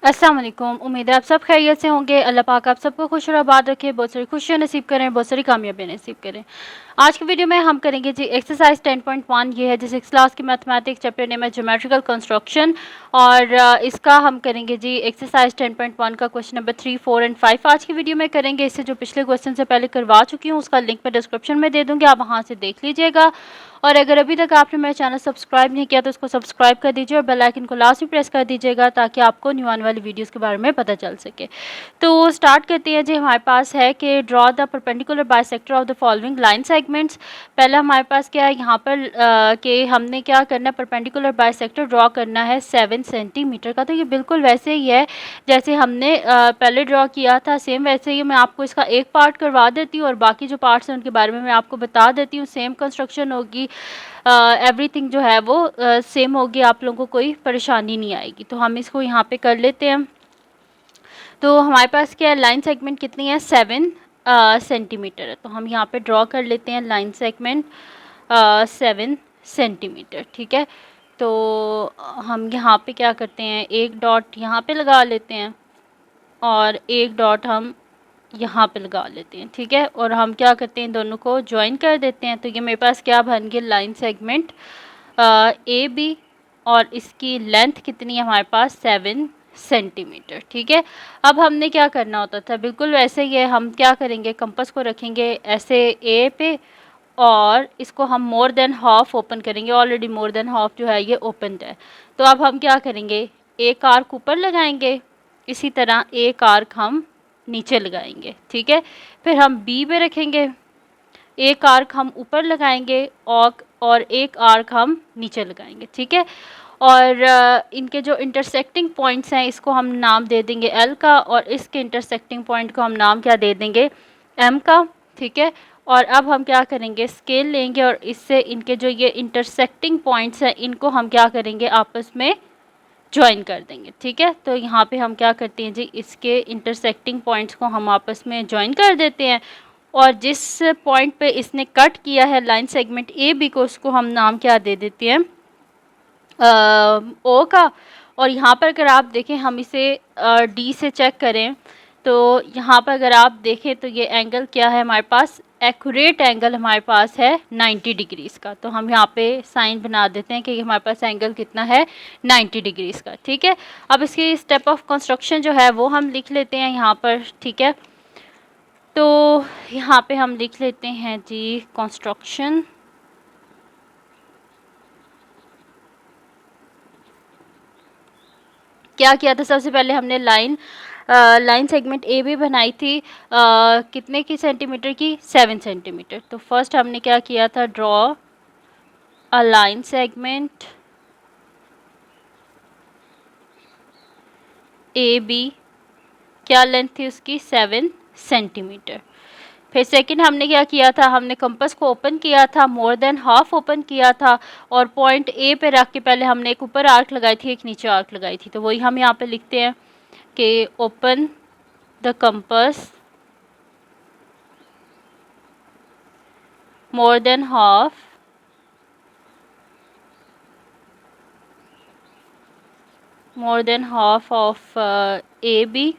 अस्सलाम वालेकुम। उम्मीद है आप सब खैरियत से होंगे। अल्लाह पाक आप सबको खुश और आबाद रखे, बहुत सारी खुशियाँ नसीब करें, बहुत सारी कामयाबी नसीब करें। आज की वीडियो में हम करेंगे जी एक्सरसाइज 10.1। ये है जी 6 क्लास की मैथमेटिक्स, चैप्टर नेम है ज्योमेट्रिकल कंस्ट्रक्शन। और इसका हम करेंगे जी एक्सरसाइज 10.1 का क्वेश्चन नंबर 3, 4 एंड 5 आज की वीडियो में करेंगे। इससे जो पिछले क्वेश्चन से पहले करवा चुकी हूँ उसका लिंक मैं डिस्क्रिप्शन में दे दूँगी, आप वहाँ से देख लीजिएगा। और अगर अभी तक आपने मेरा चैनल सब्सक्राइब नहीं किया तो उसको सब्सक्राइब कर दीजिए और बेल आइकन को लाजमी प्रेस कर दीजिएगा ताकि आपको न्यू आने वाली वीडियोस के बारे में पता चल सके। तो स्टार्ट करते हैं जी। हमारे पास है कि draw the perpendicular bisector of the following line segments. पहला हमारे पास क्या है यहाँ पर कि हमने क्या करना है, परपेंडिकुलर बाइसेक्टर ड्रॉ करना है 7 सेंटीमीटर का। तो ये बिल्कुल वैसे ही है जैसे हमने पहले ड्रॉ किया था, सेम वैसे ही। मैं आपको इसका एक पार्ट करवा देती हूँ और बाकी जो पार्ट्स हैं उनके बारे में मैं आपको बता देती हूँ। सेम कंस्ट्रक्शन होगी, एवरीथिंग जो है वो सेम होगी, आप लोगों को कोई परेशानी नहीं आएगी। तो हम इसको यहाँ पे कर लेते हैं। तो हमारे पास क्या है, लाइन सेगमेंट कितनी है, 7 सेंटीमीटर है। तो हम यहाँ पे ड्रॉ कर लेते हैं लाइन सेगमेंट 7 सेंटीमीटर, ठीक है। तो हम यहाँ पे क्या करते हैं, एक डॉट यहाँ पे लगा लेते हैं और एक डॉट हम यहाँ पे लगा लेते हैं, ठीक है। और हम क्या करते हैं, दोनों को ज्वाइन कर देते हैं। तो ये मेरे पास क्या बन गया, लाइन सेगमेंट ए बी, और इसकी लेंथ कितनी है हमारे पास, 7 सेंटीमीटर, ठीक है। अब हमने क्या करना होता था, बिल्कुल वैसे ही है। हम क्या करेंगे, कंपास को रखेंगे ऐसे ए पे और इसको हम मोर देन हाफ ओपन करेंगे। ऑलरेडी मोर देन हाफ जो है ये ओपन है। तो अब हम क्या करेंगे, एक आर्क ऊपर लगाएंगे, इसी तरह एक आर्क हम नीचे लगाएंगे, ठीक है। फिर हम बी पे रखेंगे, एक आर्क हम ऊपर लगाएंगे और एक आर्क हम नीचे लगाएंगे, ठीक है। और इनके जो इंटरसेक्टिंग पॉइंट्स हैं इसको हम नाम दे देंगे एल का, और इसके इंटरसेक्टिंग पॉइंट को हम नाम क्या दे देंगे, एम का, ठीक है। और अब हम क्या करेंगे, स्केल लेंगे और इससे इनके जो ये इंटरसेक्टिंग पॉइंट्स हैं इनको हम क्या करेंगे, आपस में ज्वाइन कर देंगे, ठीक है। तो यहाँ पे हम क्या करते हैं जी, इसके इंटरसेक्टिंग पॉइंट्स को हम आपस में ज्वाइन कर देते हैं। और जिस पॉइंट पे इसने कट किया है लाइन सेगमेंट ए बी को, उसको हम नाम क्या दे देते हैं, ओ का। और यहाँ पर अगर आप देखें, हम इसे डी से चेक करें तो यहाँ पर अगर आप देखें तो ये एंगल क्या है हमारे पास, एक्यूरेट एंगल हमारे पास है 90 डिग्रीज़ का। तो हम यहाँ पे साइन बना देते हैं कि हमारे पास एंगल कितना है, 90 डिग्रीज़ का, ठीक है। अब इसकी स्टेप ऑफ कंस्ट्रक्शन जो है वो हम लिख लेते हैं यहाँ पर, ठीक है। तो यहाँ पे हम लिख लेते हैं जी कंस्ट्रक्शन। क्या किया था, सबसे पहले हमने लाइन सेगमेंट ए बी बनाई थी कितने की सेंटीमीटर की, 7 सेंटीमीटर। तो फर्स्ट हमने क्या किया था, draw a line segment A B, क्या लेंथ थी उसकी, 7 सेंटीमीटर। फिर सेकंड हमने क्या किया था, हमने कंपास को ओपन किया था, मोर देन हाफ ओपन किया था, और पॉइंट ए पे रख के पहले हमने एक ऊपर आर्क लगाई थी, एक नीचे आर्क लगाई थी। तो वही हम यहाँ पे लिखते हैं कि open the compass more than half of AB,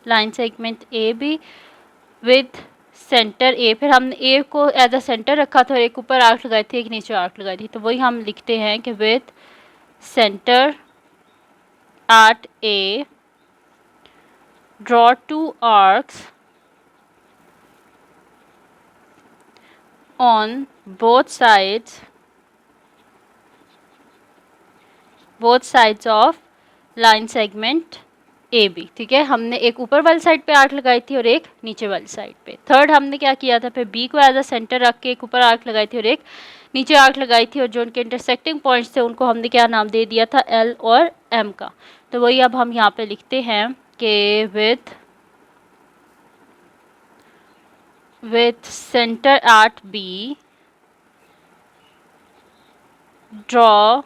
line segment A B with centre A. फिर हमने ए को एज अ सेंटर रखा था और एक ऊपर आर्क लगाई थी, एक नीचे आर्क लगाई थी। तो वही हम लिखते हैं कि with centre at A draw 2 arcs on both sides of line segment A B, ठीक है। हमने एक ऊपर वाली साइड पे आर्क लगाई थी और एक नीचे वाली साइड पे। थर्ड हमने क्या किया था, फिर बी को एज अ सेंटर रख के एक ऊपर आर्क लगाई थी और एक नीचे आर्क लगाई थी, और जो उनके इंटरसेक्टिंग पॉइंट्स थे उनको हमने क्या नाम दे दिया था, एल और एम का। तो वही अब हम यहाँ पे लिखते हैं कि with centre at B draw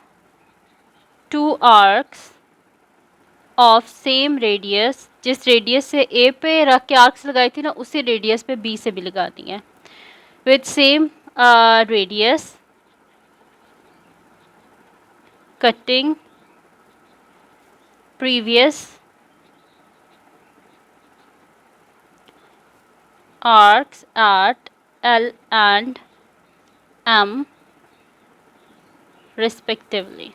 2 arcs of same radius, जिस रेडियस से ए पे रख के आर्क्स लगाई थी ना, उसी रेडियस पे बी से भी लगा दी है। With same radius cutting previous arcs at L and M respectively।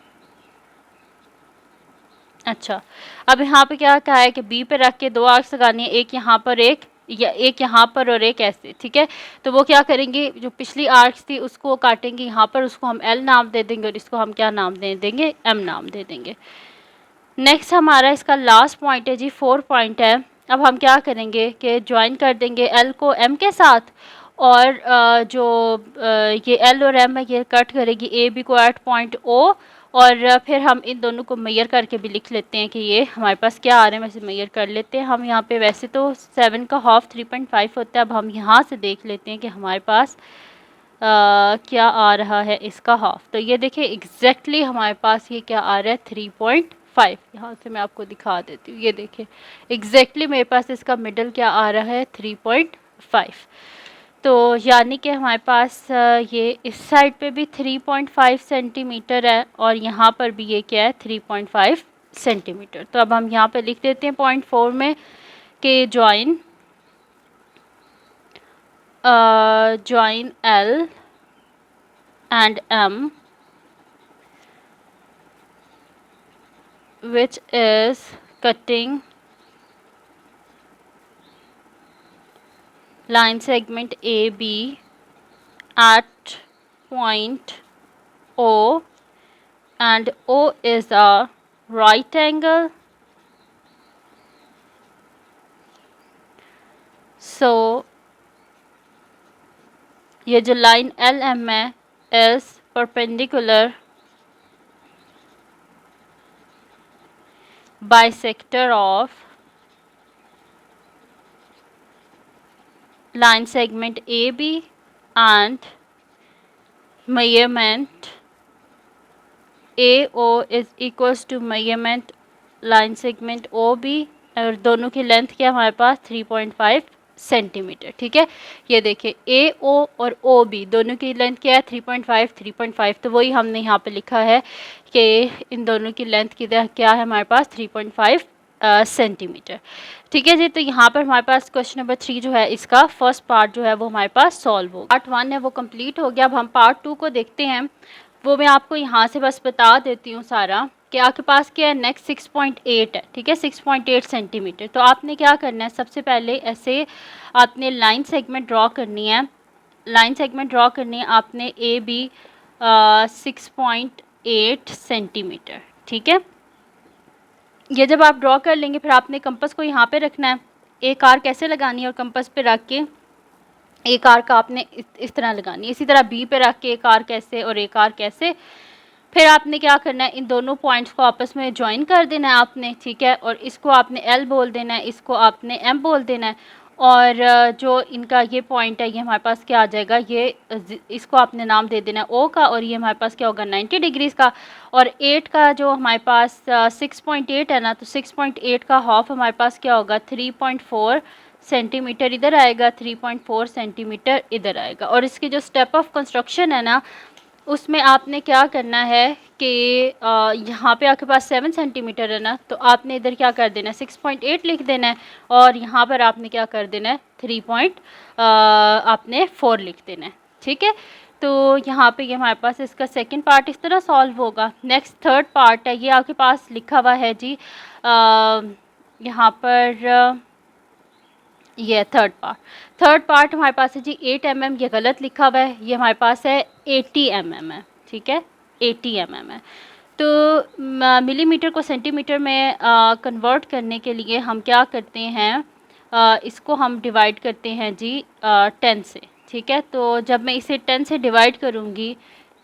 अच्छा, अब यहाँ पे क्या कहा है कि बी पे रख के दो आर्क्स लगानी है, एक यहाँ पर या एक यहाँ पर और एक ऐसे, ठीक है। तो वो क्या करेंगे, जो पिछली आर्क्स थी उसको काटेंगे यहाँ पर, उसको हम एल नाम दे देंगे और इसको हम क्या नाम दे देंगे, एम नाम दे देंगे। नेक्स्ट हमारा इसका लास्ट पॉइंट है जी, 4 पॉइंट है। अब हम क्या करेंगे कि ज्वाइन कर देंगे एल को एम के साथ, और ये एल और एम है ये कट करेगी ए बी को एट पॉइंट ओ, और फिर हम इन दोनों को मेजर करके भी लिख लेते हैं कि ये हमारे पास क्या आ रहे हैं, वैसे मेजर कर लेते हैं हम। यहाँ पे वैसे तो 7 का हाफ 3.5 होता है, अब हम यहाँ से देख लेते हैं कि हमारे पास क्या आ रहा है इसका हाफ। तो ये देखिए एग्जैक्टली हमारे पास ये क्या आ रहा है, 3.5। यहाँ से मैं आपको दिखा देती हूँ, ये देखिए एग्जैक्टली मेरे पास इसका मिडल क्या आ रहा है, 3.5। तो यानी कि हमारे पास ये इस साइड पे भी 3.5 सेंटीमीटर है और यहाँ पर भी ये क्या है, 3.5 सेंटीमीटर। तो अब हम यहाँ पे लिख देते हैं पॉइंट 4 में कि join L and M, which is cutting line segment AB at point O, and O is a right angle, so ये जो लाइन एल एम है is perpendicular bisector of line segment AB and measurement AO is equals to measurement line segment OB, और दोनों की length क्या हमारे पास 3.5 centimetre, ठीक है। ये देखिए AO और OB दोनों की लेंथ क्या है, 3.5। तो वही हमने यहाँ पे लिखा है कि इन दोनों की लेंथ की क्या है हमारे पास, 3.5 सेंटीमीटर, ठीक है जी। तो यहाँ पर हमारे पास क्वेश्चन नंबर 3 जो है इसका फर्स्ट पार्ट जो है वो हमारे पास सॉल्व हो, पार्ट 1 है वो कंप्लीट हो गया। अब हम पार्ट 2 को देखते हैं। वो मैं आपको यहाँ से बस बता देती हूँ सारा कि आपके पास क्या है, नेक्स्ट 6.8 है, ठीक है, 6.8 सेंटीमीटर। तो आपने क्या करना है, सबसे पहले ऐसे आपने लाइन सेगमेंट ड्रॉ करनी है, लाइन सेगमेंट ड्रॉ करनी है आपने ए बी 6.8 सेंटीमीटर, ठीक है। ये जब आप ड्रॉ कर लेंगे फिर आपने कंपास को यहाँ पे रखना है, एक आर्क कैसे लगानी है और कंपास पे रख के एक आर्क आपने इस तरह लगानी है, इसी तरह बी पे रख के एक आर्क ऐसे और एक आर्क ऐसे। फिर आपने क्या करना है, इन दोनों पॉइंट्स को आपस में ज्वाइन कर देना है आपने, ठीक है। और इसको आपने एल बोल देना है, इसको आपने एम बोल देना है, और जो इनका ये पॉइंट है ये हमारे पास क्या आ जाएगा, ये इसको आपने नाम दे देना है ओ का, और ये हमारे पास क्या होगा 90 डिग्रीज़ का। और 8 का जो हमारे पास 6.8 है ना, तो 6.8 का हाफ हमारे पास क्या होगा, 3.4 सेंटीमीटर इधर आएगा, 3.4 सेंटीमीटर इधर आएगा। और इसकी जो स्टेप ऑफ कंस्ट्रक्शन है ना, उसमें आपने क्या करना है कि यहाँ पे आपके पास 7 सेंटीमीटर है ना, तो आपने इधर क्या कर देना है, 6.8 लिख देना है, और यहाँ पर आपने क्या कर देना है, 3.4 लिख देना है, ठीक है। तो यहाँ पे ये हमारे पास इसका सेकंड पार्ट इस तरह सॉल्व होगा। नेक्स्ट थर्ड पार्ट है, ये आपके पास लिखा हुआ है जी, यहाँ पर ये थर्ड पार्ट हमारे पास है जी 8 mm, ये गलत लिखा हुआ है, ये हमारे पास है 80 mm है, ठीक है, 80 mm है। तो मिलीमीटर को सेंटीमीटर में कन्वर्ट करने के लिए हम क्या करते हैं, इसको हम डिवाइड करते हैं जी 10 से, ठीक है। तो जब मैं इसे 10 से डिवाइड करूँगी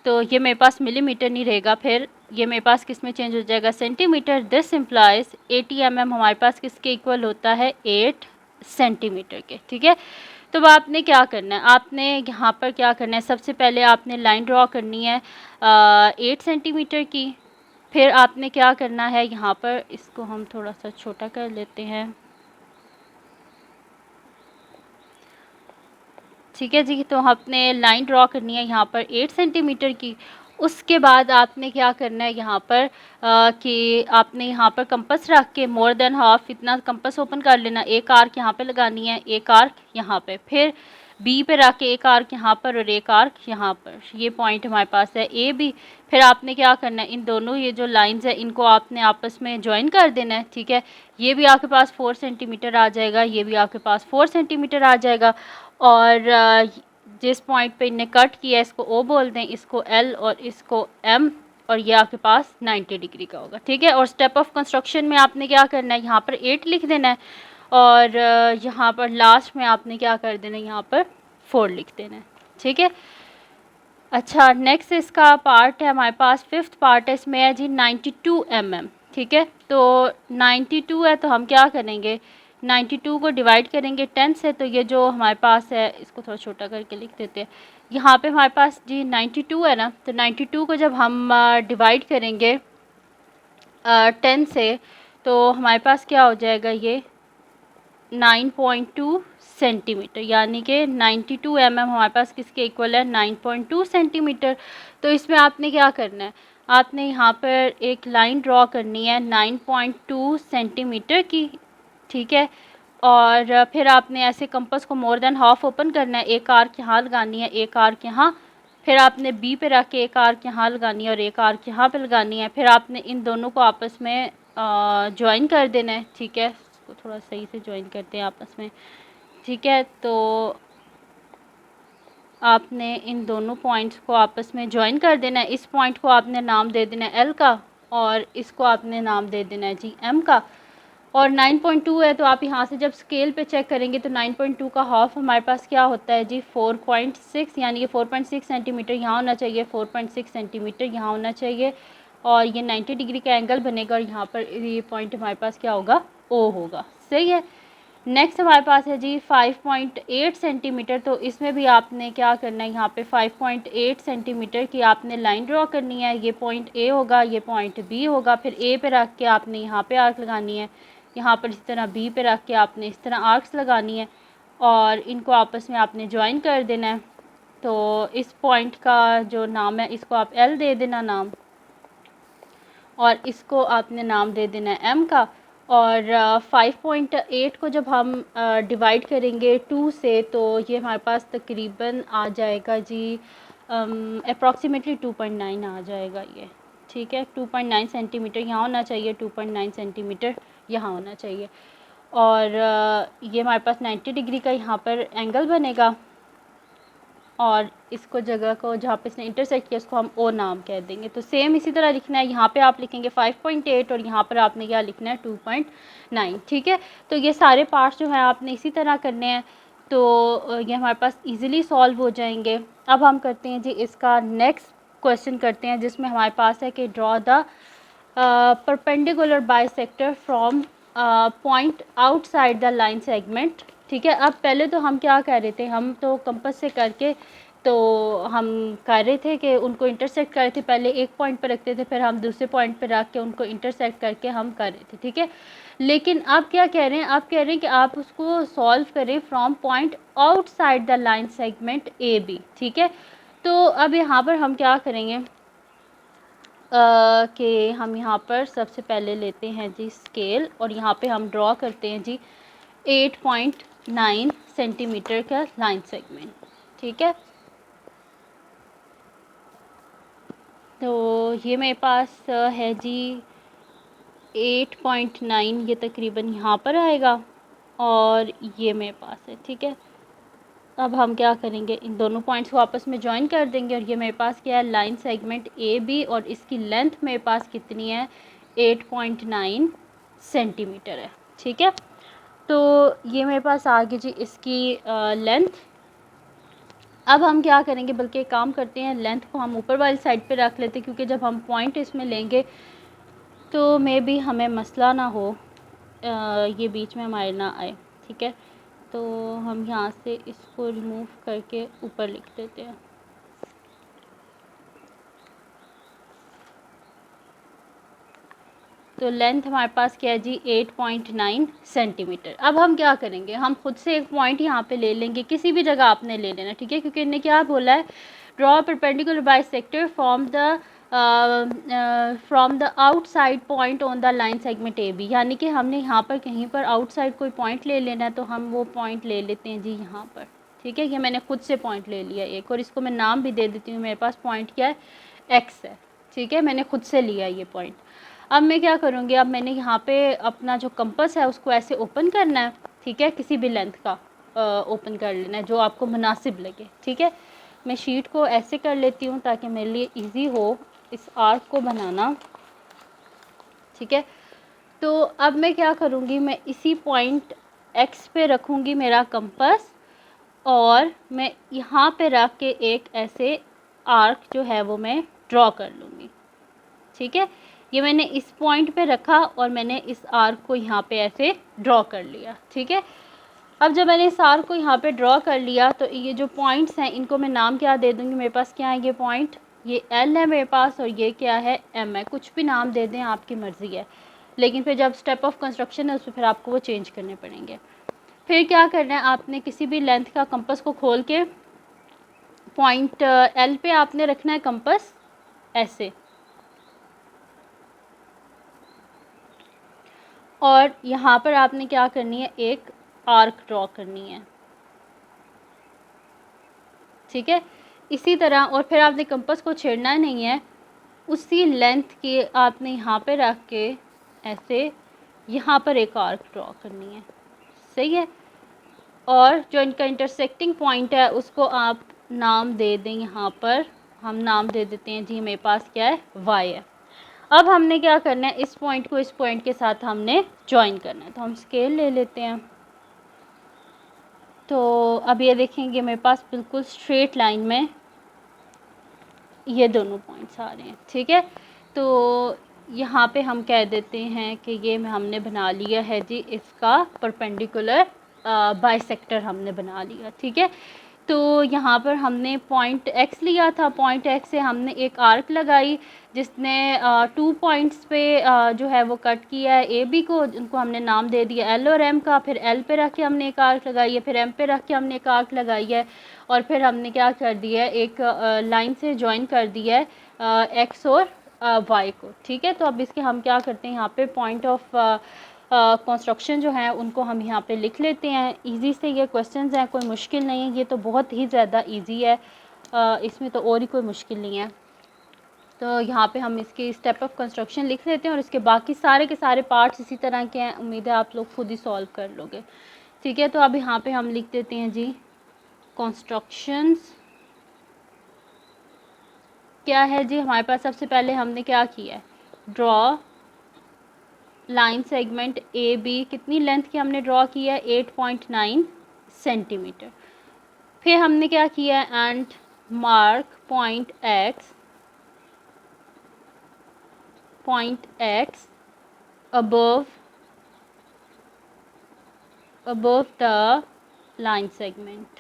तो ये मेरे पास मिलीमीटर नहीं रहेगा, फिर ये मेरे पास किस में चेंज हो जाएगा, सेंटीमीटर। दिस इम्प्लाइज 80 mm हमारे पास किसके इक्वल होता है, 8 सेंटीमीटर के, ठीक है। तो आपने क्या करना है, आपने यहाँ पर क्या करना है, सबसे पहले आपने लाइन ड्रॉ करनी है 8 सेंटीमीटर की। फिर आपने क्या करना है, यहाँ पर इसको हम थोड़ा सा छोटा कर लेते हैं, ठीक है जी। तो आपने लाइन ड्रॉ करनी है यहाँ पर 8 सेंटीमीटर की, उसके बाद आपने क्या करना है यहाँ पर कि आपने यहाँ पर कंपास रख के मोर देन हाफ इतना कंपास ओपन कर लेना, एक आर्क यहाँ पे लगानी है, एक आर्क यहाँ पे, फिर बी पे रख के एक आर्क यहाँ पर और एक आर्क यहाँ पर। ये पॉइंट हमारे पास है ए बी। फिर आपने क्या करना है, इन दोनों ये जो लाइंस है इनको आपने आपस में ज्वाइन कर देना है, ठीक है। ये भी आपके पास 4 सेंटीमीटर आ जाएगा, ये भी आपके पास 4 सेंटीमीटर आ जाएगा। और जिस पॉइंट पे इन्हें कट किया इसको ओ बोल दें, इसको एल और इसको एम, और ये आपके पास 90 डिग्री का होगा, ठीक है। और स्टेप ऑफ कंस्ट्रक्शन में आपने क्या करना है, यहाँ पर 8 लिख देना है, और यहाँ पर लास्ट में आपने क्या कर देना है, यहाँ पर 4 लिख देना है, ठीक है। अच्छा, नेक्स्ट इसका पार्ट है हमारे पास, फिफ्थ पार्ट है इसमें है जी 92 mm, ठीक है। तो 92 है तो हम क्या करेंगे, 92 को डिवाइड करेंगे 10 से, तो ये जो हमारे पास है इसको थोड़ा छोटा करके लिख देते हैं। यहाँ पे हमारे पास जी 92 है ना, तो 92 को जब हम डिवाइड करेंगे 10 से, तो हमारे पास क्या हो जाएगा, ये 9.2 सेंटीमीटर, यानी कि 92 mm हमारे पास किसके इक्वल है, 9.2 सेंटीमीटर। तो इसमें आपने क्या करना है, आपने यहाँ पर एक लाइन ड्रॉ करनी है 9.2 सेंटीमीटर की, ठीक है। और फिर आपने ऐसे कंपास को मोर देन हाफ ओपन करना है, एक आर्क यहाँ लगानी है, एक आर्क यहाँ, फिर आपने बी पे रख के एक आर्क यहाँ लगानी है और एक आर्क यहाँ पे लगानी है। फिर आपने इन दोनों को आपस में ज्वाइन कर देना है, ठीक है। इसको थोड़ा सही से ज्वाइन करते हैं आपस में, ठीक है। तो आपने इन दोनों पॉइंट्स को आपस में ज्वाइन कर देना है। इस पॉइंट को आपने नाम दे देना है एल का, और इसको आपने नाम दे देना है जी एम का। और 9.2 है तो आप यहाँ से जब स्केल पे चेक करेंगे तो 9.2 का हाफ हमारे पास क्या होता है जी 4.6, यानी कि 4.6 सेंटीमीटर यहाँ होना चाहिए, 4.6 सेंटीमीटर यहाँ होना चाहिए, और ये 90 डिग्री का एंगल बनेगा, और यहाँ पर ये पॉइंट हमारे पास क्या होगा, ओ होगा, सही है। नेक्स्ट हमारे पास है जी 5.8 सेंटीमीटर। तो इसमें भी आपने क्या करना है, यहाँ पे 5.8 सेंटीमीटर की आपने लाइन ड्रॉ करनी है। ये पॉइंट ए होगा, ये पॉइंट बी होगा, फिर ए पे रख के आपने यहाँ पे आर्क लगानी है, यहाँ पर इस तरह बी पे रख के आपने इस तरह आर्क्स लगानी है, और इनको आपस में आपने ज्वाइन कर देना है। तो इस पॉइंट का जो नाम है इसको आप एल दे देना नाम, और इसको आपने नाम दे देना है एम का। और 5.8 को जब हम डिवाइड करेंगे 2 से, तो ये हमारे पास तकरीबन आ जाएगा जी अप्रॉक्सीमेटली 2.9 आ जाएगा ये, ठीक है। 2.9 सेंटीमीटर यहाँ होना चाहिए, 2.9 सेंटीमीटर यहाँ होना चाहिए। और ये हमारे पास 90 डिग्री का यहाँ पर एंगल बनेगा, और इसको जगह को जहाँ पे इसने इंटरसेक्ट किया उसको हम ओ नाम कह देंगे। तो सेम इसी तरह लिखना है, यहाँ पे आप लिखेंगे 5.8 और यहाँ पर आपने क्या लिखना है 2.9, ठीक है। तो ये सारे पार्ट्स जो हैं आपने इसी तरह करने हैं, तो ये हमारे पास इजीली सॉल्व हो जाएंगे। अब हम करते हैं जी इसका नेक्स्ट क्वेश्चन करते हैं, जिसमें हमारे पास है कि draw the perpendicular bisector from point outside the line segment, ठीक है। अब पहले तो हम क्या कह रहे थे, हम तो कंपास से करके तो हम कह रहे थे कि उनको इंटरसेक्ट कर रहे थे, पहले एक पॉइंट पर रखते थे, फिर हम दूसरे पॉइंट पर रख के उनको इंटरसेक्ट करके हम कर रहे थे, ठीक है। लेकिन अब क्या कह रहे हैं, आप कह रहे हैं कि आप उसको सॉल्व करें from point outside the line segment A B, ठीक है। तो अब यहाँ पर हम क्या करेंगे कि हम यहाँ पर सबसे पहले लेते हैं जी स्केल, और यहाँ पे हम ड्रॉ करते हैं जी 8.9 सेंटीमीटर का लाइन सेगमेंट, ठीक है। तो ये मेरे पास है जी 8.9, ये तकरीबन यहाँ पर आएगा, और ये मेरे पास है, ठीक है। अब हम क्या करेंगे, इन दोनों पॉइंट्स को आपस में ज्वाइन कर देंगे, और ये मेरे पास क्या है लाइन सेगमेंट ए बी, और इसकी लेंथ मेरे पास कितनी है 8.9 सेंटीमीटर है, ठीक है। तो ये मेरे पास आ गई जी इसकी लेंथ। अब हम क्या करेंगे, बल्कि एक काम करते हैं, लेंथ को हम ऊपर वाली साइड पे रख लेते हैं, क्योंकि जब हम पॉइंट इसमें लेंगे तो मे बी हमें मसला ना हो, ये बीच में हमारे ना आए, ठीक है। तो हम यहाँ से इसको रिमूव करके ऊपर लिख देते हैं। तो लेंथ हमारे पास क्या है जी 8.9 सेंटीमीटर। अब हम क्या करेंगे, हम खुद से एक पॉइंट यहाँ पे ले लेंगे, किसी भी जगह आपने ले लेना, ठीक है, क्योंकि इन्हें क्या बोला है draw perpendicular bisector from the outside point on the line segment A B, यानी कि हमने यहाँ पर कहीं पर आउटसाइड कोई पॉइंट ले लेना है तो हम वो पॉइंट ले लेते हैं जी यहाँ पर। ठीक है, ये मैंने खुद से पॉइंट ले लिया एक, और इसको मैं नाम भी दे देती हूँ। मेरे पास पॉइंट क्या है, एक्स है। ठीक है, मैंने खुद से लिया ये पॉइंट। अब मैं क्या करूँगी, अब मैंने यहाँ पे अपना जो कंपास है उसको ऐसे ओपन करना है। ठीक है, किसी भी लेंथ का ओपन कर लेना है जो आपको मुनासिब लगे। ठीक है, मैं शीट को ऐसे कर लेती हूँ ताकि मेरे लिए इजी हो इस आर्क को बनाना। ठीक है, तो अब मैं क्या करूँगी, मैं इसी पॉइंट एक्स पे रखूँगी मेरा कंपास, और मैं यहाँ पे रख के एक ऐसे आर्क जो है वो मैं ड्रॉ कर लूँगी। ठीक है, ये मैंने इस पॉइंट पे रखा और मैंने इस आर्क को यहाँ पे ऐसे ड्रॉ कर लिया। ठीक है, अब जब मैंने इस आर्क को यहाँ पे ड्रॉ कर लिया तो ये जो पॉइंट्स हैं इनको मैं नाम क्या दे दूँगी, मेरे पास क्या है ये पॉइंट, ये एल है मेरे पास, और ये क्या है, एम है। कुछ भी नाम दे दें, आपकी मर्ज़ी है, लेकिन फिर जब स्टेप ऑफ कंस्ट्रक्शन है उसमें फिर आपको वो चेंज करने पड़ेंगे। फिर क्या करना है, आपने किसी भी लेंथ का कंपास को खोल के पॉइंट एल पे आपने रखना है कंपास ऐसे, और यहाँ पर आपने क्या करनी है, एक आर्क ड्रॉ करनी है। ठीक है, इसी तरह, और फिर आपने कंपास को छेड़ना नहीं है, उसी लेंथ के आपने यहाँ पे रख के ऐसे यहाँ पर एक आर्क ड्रॉ करनी है। सही है, और जो इनका इंटरसेक्टिंग पॉइंट है उसको आप नाम दे दें, यहाँ पर हम नाम दे देते हैं जी, मेरे पास क्या है, वाई है। अब हमने क्या करना है, इस पॉइंट को इस पॉइंट के साथ हमने ज्वाइन करना है, तो हम स्केल ले लेते हैं। तो अब ये देखेंगे मेरे पास बिल्कुल स्ट्रेट लाइन में ये दोनों पॉइंट्स आ रहे हैं। ठीक है, तो यहाँ पे हम कह देते हैं कि ये हमने बना लिया है जी, इसका परपेंडिकुलर बाइसेक्टर हमने बना लिया। ठीक है, तो यहाँ पर हमने पॉइंट एक्स लिया था, पॉइंट एक्स से हमने एक आर्क लगाई जिसने 2 पॉइंट्स पे जो है वो कट किया है ए बी को, उनको हमने नाम दे दिया एल और एम का। फिर एल पे रख के हमने एक आर्क लगाई है, फिर एम पे रख के हमने एक आर्क लगाई है, और फिर हमने क्या कर दिया है, एक लाइन से ज्वाइन कर दिया है एक्स और वाई को। ठीक है, तो अब इसके हम क्या करते हैं, यहाँ पे पॉइंट ऑफ कंस्ट्रक्शन जो है उनको हम यहाँ पे लिख लेते हैं। इजी से ये क्वेश्चंस हैं, कोई मुश्किल नहीं है, ये तो बहुत ही ज़्यादा इजी है, इसमें तो और ही कोई मुश्किल नहीं है। तो यहाँ पे हम इसके स्टेप ऑफ कंस्ट्रक्शन लिख लेते हैं, और इसके बाकी सारे के सारे पार्ट्स इसी तरह के हैं। उम्मीद है आप लोग खुद ही सॉल्व कर लोगे। ठीक है, तो अब यहाँ पे हम लिख देते हैं जी, कंस्ट्रक्शंस क्या है जी, हमारे पास सबसे पहले हमने क्या किया है, draw line segment A B, कितनी लेंथ की हमने ड्रॉ किया है, 8.9 सेंटीमीटर। फिर हमने क्या किया है, and mark point X above the line segment.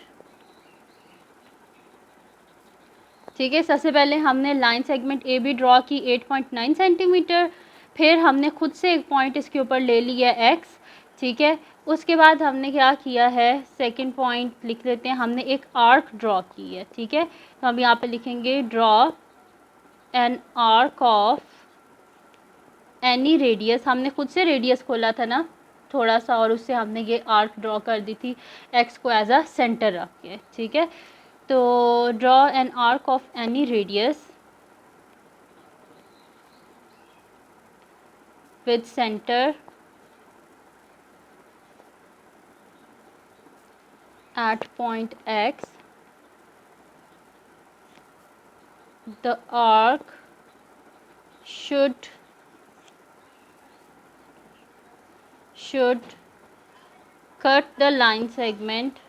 ठीक है, सबसे पहले हमने line segment A B draw की 8.9 सेंटीमीटर, फिर हमने खुद से एक पॉइंट इसके ऊपर ले लिया एक्स। ठीक है, उसके बाद हमने क्या किया है, सेकंड पॉइंट लिख लेते हैं, हमने एक आर्क ड्रॉ की है। ठीक है, तो हम यहाँ पे लिखेंगे draw an arc of any radius, हमने खुद से रेडियस खोला था ना थोड़ा सा, और उससे हमने ये आर्क ड्रॉ कर दी थी एक्स को एज अ सेंटर रख के। ठीक है, तो draw an arc of any radius with center at point X. The arc should cut the line segment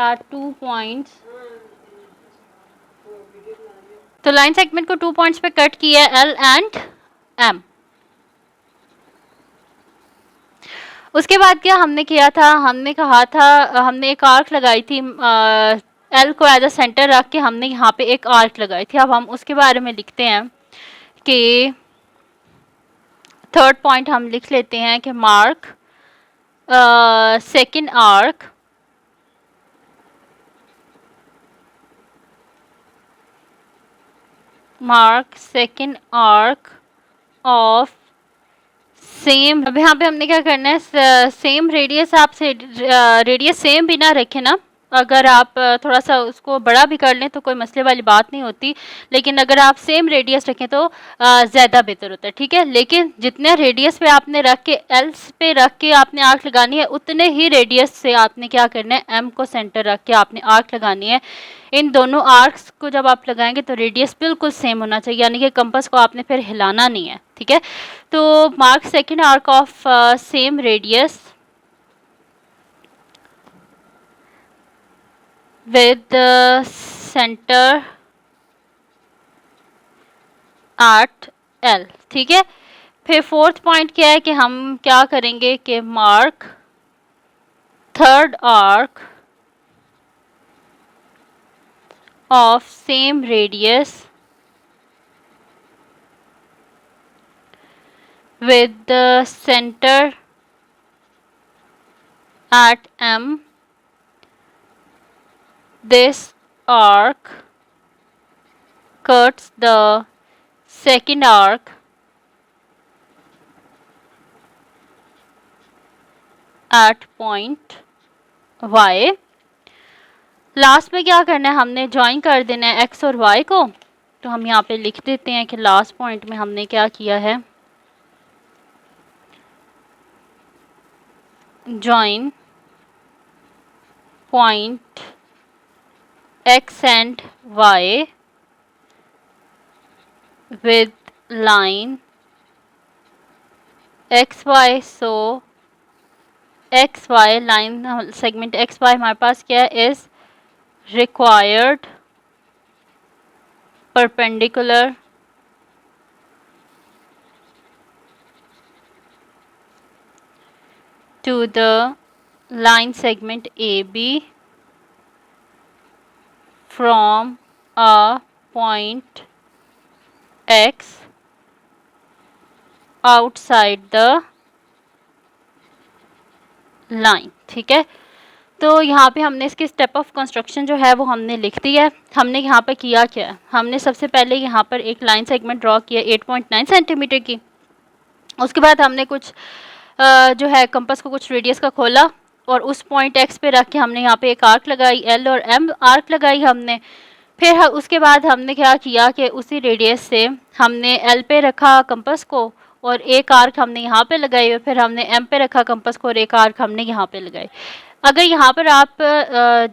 at 2 points. तो लाइन सेगमेंट को 2 पॉइंट्स पे कट किया है, एल एंड एम। उसके बाद क्या हमने किया था, हमने कहा था, हमने एक आर्क लगाई थी, एल को एज अ सेंटर रख के हमने यहाँ पे एक आर्क लगाई थी। अब हम उसके बारे में लिखते हैं कि थर्ड पॉइंट हम लिख लेते हैं कि mark second arc mark second arc of same. अब यहाँ पे हमने क्या करना है, सेम रेडियस, आप से रेडियस सेम भी ना रखें ना, अगर आप थोड़ा सा उसको बड़ा भी कर लें तो कोई मसले वाली बात नहीं होती, लेकिन अगर आप सेम रेडियस रखें तो ज़्यादा बेहतर होता है, ठीक है। लेकिन जितने रेडियस पे आपने रख के एल पे रख के आपने आर्क लगानी है, उतने ही रेडियस से आपने क्या करना है, एम को सेंटर रख के आपने आर्क लगानी है। इन दोनों आर्क्स को जब आप लगाएंगे तो रेडियस बिल्कुल सेम होना चाहिए, यानी कि कंपास को आपने फिर हिलाना नहीं है, ठीक है। तो mark second arc of same radius with the center at L, ठीक है। फिर फोर्थ पॉइंट क्या है कि हम क्या करेंगे कि mark third arc of same radius with the center at M. This arc cuts the second arc at point Y. Last में क्या करना है, हमने ज्वाइन कर देना है x और y को। तो हम यहाँ पे लिख देते हैं कि लास्ट पॉइंट में हमने क्या किया है, join point x and y with line xy। So xy line segment xy हमारे पास क्या है, is required perpendicular to the line segment AB from a point X outside the line, ठीक है। तो यहाँ पे हमने इसकी स्टेप ऑफ कंस्ट्रक्शन जो है वो हमने लिख दी है। हमने यहाँ पे किया क्या है, हमने सबसे पहले यहाँ पर एक लाइन सेगमेंट ड्रॉ किया 8.9 सेंटीमीटर की। उसके बाद हमने कुछ जो है कंपास को कुछ रेडियस का खोला और उस पॉइंट एक्स पे रख के हमने यहाँ पे एक आर्क लगाई, एल और एम आर्क लगाई हमने। फिर उसके बाद हमने क्या किया कि उसी रेडियस से हमने एल पे रखा कंपास को और एक आर्क हमने यहाँ पे लगाई, और फिर हमने एम पे रखा कंपास को और एक आर्क हमने यहाँ पे लगाई। अगर यहाँ पर आप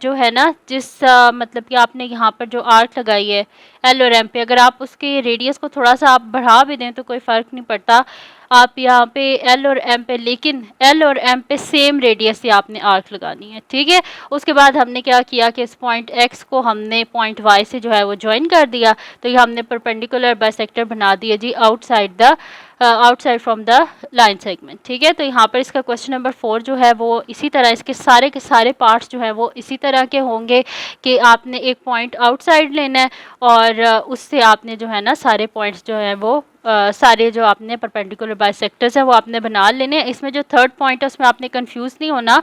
जो है ना, जिस मतलब कि आपने यहाँ पर जो आर्क लगाई है एल और एम पे, अगर आप उसके रेडियस को थोड़ा सा आप बढ़ा भी दें तो कोई फ़र्क नहीं पड़ता। आप यहाँ पे एल और एम पे, लेकिन एल और एम पे सेम रेडियस से आपने आर्क लगानी है, ठीक है। उसके बाद हमने क्या किया कि इस पॉइंट एक्स को हमने पॉइंट वाई से जो है वो ज्वाइन कर दिया। तो ये हमने परपेंडिकुलर बाइसेक्टर बना दिया जी outside from the line segment, ठीक है। तो यहाँ पर इसका क्वेश्चन नंबर 4 जो है वो इसी तरह, इसके सारे के सारे पार्ट्स जो है वो इसी तरह के होंगे कि आपने एक पॉइंट आउटसाइड लेना है और उससे आपने जो है ना सारे पॉइंट्स जो है वो सारे जो आपने परपेंडिकुलर बाइसेक्टर्स है वो आपने बना लेने हैं। इसमें जो थर्ड पॉइंट है उसमें आपने कंफ्यूज नहीं होना।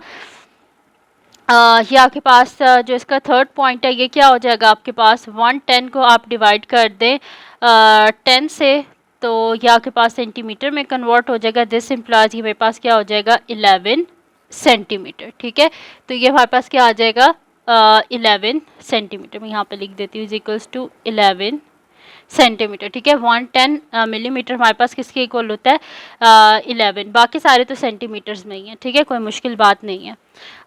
ये आपके पास जो इसका थर्ड पॉइंट है ये क्या हो जाएगा, आपके पास 110 को आप डिवाइड कर दें 10 से, तो ये आपके पास सेंटीमीटर में कन्वर्ट हो जाएगा। दिस इम्प्लाइज कि मेरे पास क्या हो जाएगा 11 सेंटीमीटर, ठीक है। तो ये हमारे पास क्या आ जाएगा 11 सेंटीमीटर। मैं यहाँ पे लिख देती हूँ इक्वल्स टू 11 सेंटीमीटर, ठीक है। 110 मिलीमीटर हमारे पास किसके इक्वल होता है 11, बाकी सारे तो सेंटीमीटर्स में ही हैं, ठीक है, कोई मुश्किल बात नहीं है।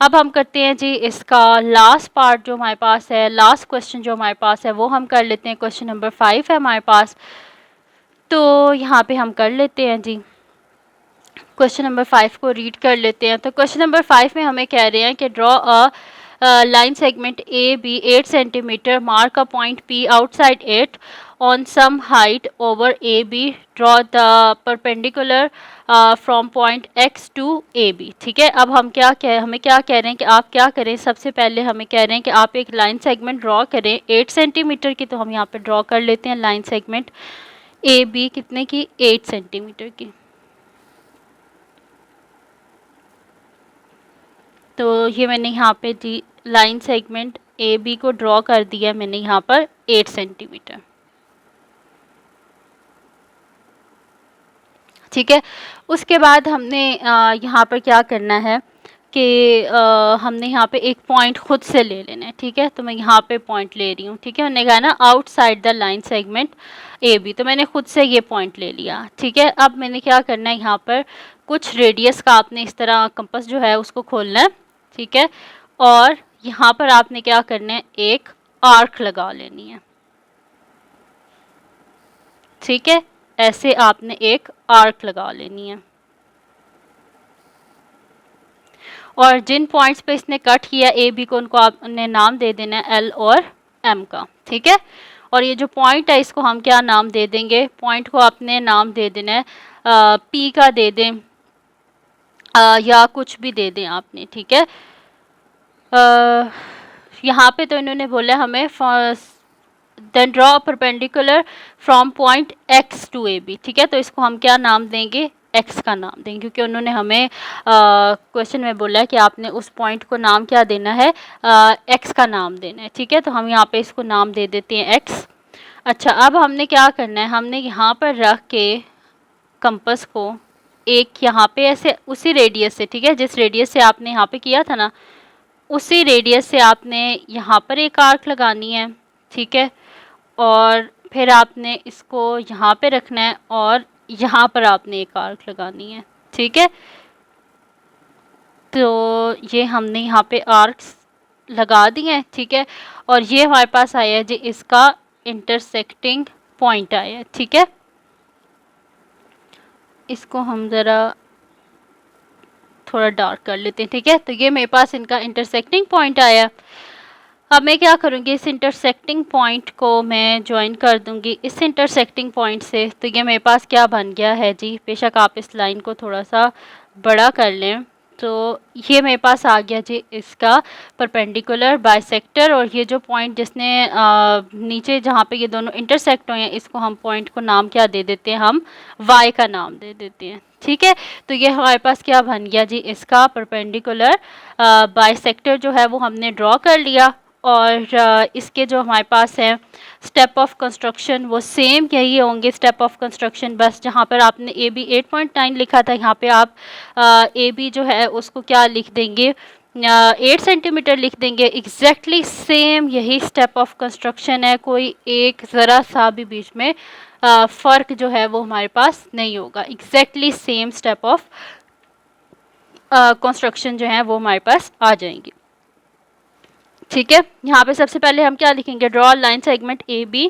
अब हम करते हैं जी इसका लास्ट पार्ट जो हमारे पास है, लास्ट क्वेश्चन जो हमारे पास है वो हम कर लेते हैं। क्वेश्चन नंबर 5 है हमारे पास, तो यहाँ पे हम कर लेते हैं जी क्वेश्चन नंबर 5 को रीड कर लेते हैं। तो क्वेश्चन नंबर 5 में हमें कह रहे हैं कि draw a line segment AB 8 centimeter, mark a point P outside it on some height over AB, draw the perpendicular from point X to AB, ठीक है। अब हम हमें क्या कह रहे हैं कि आप क्या करें, सबसे पहले हमें कह रहे हैं कि आप एक लाइन सेगमेंट ड्रॉ करें 8 सेंटीमीटर की। तो हम यहाँ पे ड्रॉ कर लेते हैं लाइन सेगमेंट AB कितने की 8 सेंटीमीटर की। तो ये मैंने यहाँ पे जी लाइन सेगमेंट ए बी को ड्रॉ कर दिया मैंने यहाँ पर 8 सेंटीमीटर। ठीक है। उसके बाद हमने यहाँ पर क्या करना है कि हमने यहाँ पे एक पॉइंट खुद से ले लेना है। ठीक है, तो मैं यहाँ पे पॉइंट ले रही हूँ। ठीक है, उन्होंने कहा ना outside the line segment A B, तो मैंने खुद से ये पॉइंट ले लिया। ठीक है, अब मैंने क्या करना है, यहाँ पर कुछ रेडियस का आपने इस तरह कंपास जो है उसको खोलना है। ठीक है, और यहाँ पर आपने क्या करना है, एक आर्क लगा लेनी है। ठीक है, ऐसे आपने एक आर्क लगा लेनी है और जिन पॉइंट्स पे इसने कट किया ए बी को, उनको आपने नाम दे देना है एल और एम का। ठीक है, और ये जो पॉइंट है इसको हम क्या नाम दे देंगे, पॉइंट को आपने नाम दे देना है पी का दे दें या कुछ भी दे दें आपने। ठीक है, यहाँ पे तो इन्होंने बोला हमें then draw perpendicular from point X to A B. ठीक है, तो इसको हम क्या नाम देंगे, एक्स का नाम देंगे, क्योंकि उन्होंने हमें क्वेश्चन में बोला है कि आपने उस पॉइंट को नाम क्या देना है, एक्स का नाम देना है। ठीक है, तो हम यहाँ पे इसको नाम दे देते हैं एक्स। अच्छा, अब हमने क्या करना है, हमने यहाँ पर रख के कंपास को एक यहाँ पे ऐसे उसी रेडियस से, ठीक है, जिस रेडियस से आपने यहाँ पे किया था ना, उसी रेडियस से आपने यहाँ पर एक आर्क लगानी है। ठीक है, और फिर आपने इसको यहाँ पे रखना है और यहाँ पर आपने एक आर्क लगानी है। ठीक है, तो ये हमने यहाँ पे आर्क्स लगा दिए हैं। ठीक है, और ये हमारे पास आया है जी इसका इंटरसेक्टिंग पॉइंट आया है। ठीक है, इसको हम ज़रा थोड़ा डार्क कर लेते हैं। ठीक है, तो ये मेरे पास इनका इंटरसेक्टिंग पॉइंट आया। अब मैं क्या करूँगी, इस इंटरसेक्टिंग पॉइंट को मैं ज्वाइन कर दूँगी इस इंटरसेक्टिंग पॉइंट से। तो ये मेरे पास क्या बन गया है जी, बेशक आप इस लाइन को थोड़ा सा बड़ा कर लें, तो ये मेरे पास आ गया जी इसका परपेंडिकुलर बाइसेक्टर। और ये जो पॉइंट जिसने नीचे जहाँ पे ये दोनों इंटरसेक्ट हुए हैं, इसको हम पॉइंट को नाम क्या दे देते हैं, हम वाई का नाम दे देते हैं। ठीक है, तो ये हमारे पास क्या बन गया जी, इसका परपेंडिकुलर बाइसेक्टर जो है वो हमने ड्रॉ कर लिया। और इसके जो हमारे पास है स्टेप ऑफ कंस्ट्रक्शन वो सेम यही होंगे स्टेप ऑफ कंस्ट्रक्शन, बस जहाँ पर आपने ए बी 8.9 लिखा था, यहाँ पे आप ए बी जो है उसको क्या लिख देंगे, 8 सेंटीमीटर लिख देंगे। एग्जैक्टली सेम यही स्टेप ऑफ कंस्ट्रक्शन है, कोई एक ज़रा सा भी बीच में फ़र्क जो है वो हमारे पास नहीं होगा। Exactly same step of construction जो है वो हमारे पास आ जाएंगी। ठीक है, यहाँ पे सबसे पहले हम क्या लिखेंगे, draw line segment A B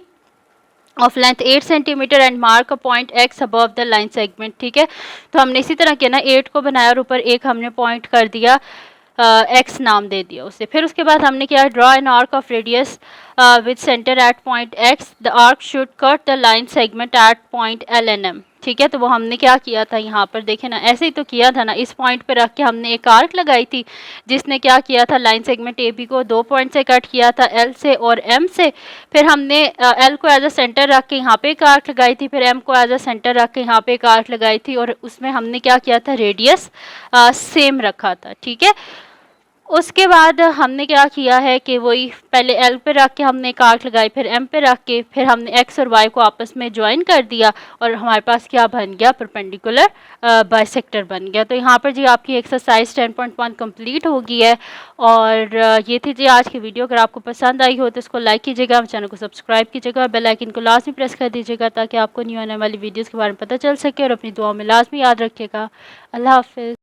of length 8 centimetre and mark a point X above the line segment. ठीक है, तो हमने इसी तरह किया ना, 8 को बनाया और ऊपर एक हमने पॉइंट कर दिया, एक्स नाम दे दिया उसे। फिर उसके बाद हमने किया, draw an arc of radius with centre at point X, the arc should cut the line segment at point L N M. ठीक है, तो वो हमने क्या किया था, यहाँ पर देखें ना, ऐसे ही तो किया था ना, इस पॉइंट पे रख के हमने एक आर्क लगाई थी जिसने क्या किया था, लाइन सेगमेंट ए बी को 2 पॉइंट से कट किया था, एल से और एम से। फिर हमने एल को एज अ सेंटर रख के यहाँ पे एक आर्क लगाई थी, फिर एम को एज अ सेंटर रख के यहाँ पे एक आर्क लगाई थी, और उसमें हमने क्या किया था, रेडियस सेम रखा था। ठीक है, उसके बाद हमने क्या किया है कि वही पहले एल पे रख के हमने एक आर्क लगाई, फिर एम पे रख के, फिर हमने एक्स और वाई को आपस में ज्वाइन कर दिया और हमारे पास क्या बन गया, परपेंडिकुलर बाइसेक्टर बन गया। तो यहाँ पर जी आपकी एक्सरसाइज 10.1 कंप्लीट हो गई है। और ये थी जी आज की वीडियो। अगर आपको पसंद आई हो तो इसको लाइक कीजिएगा, चैनल को सब्सक्राइब कीजिएगा और बेल आइकन को लाजमी प्रेस कर दीजिएगा ताकि आपको न्यू आने वाली वीडियोज़ के बारे में पता चल सके। और अपनी दुआ में लाजमी याद रखिएगा। अल्लाह हाफिज़।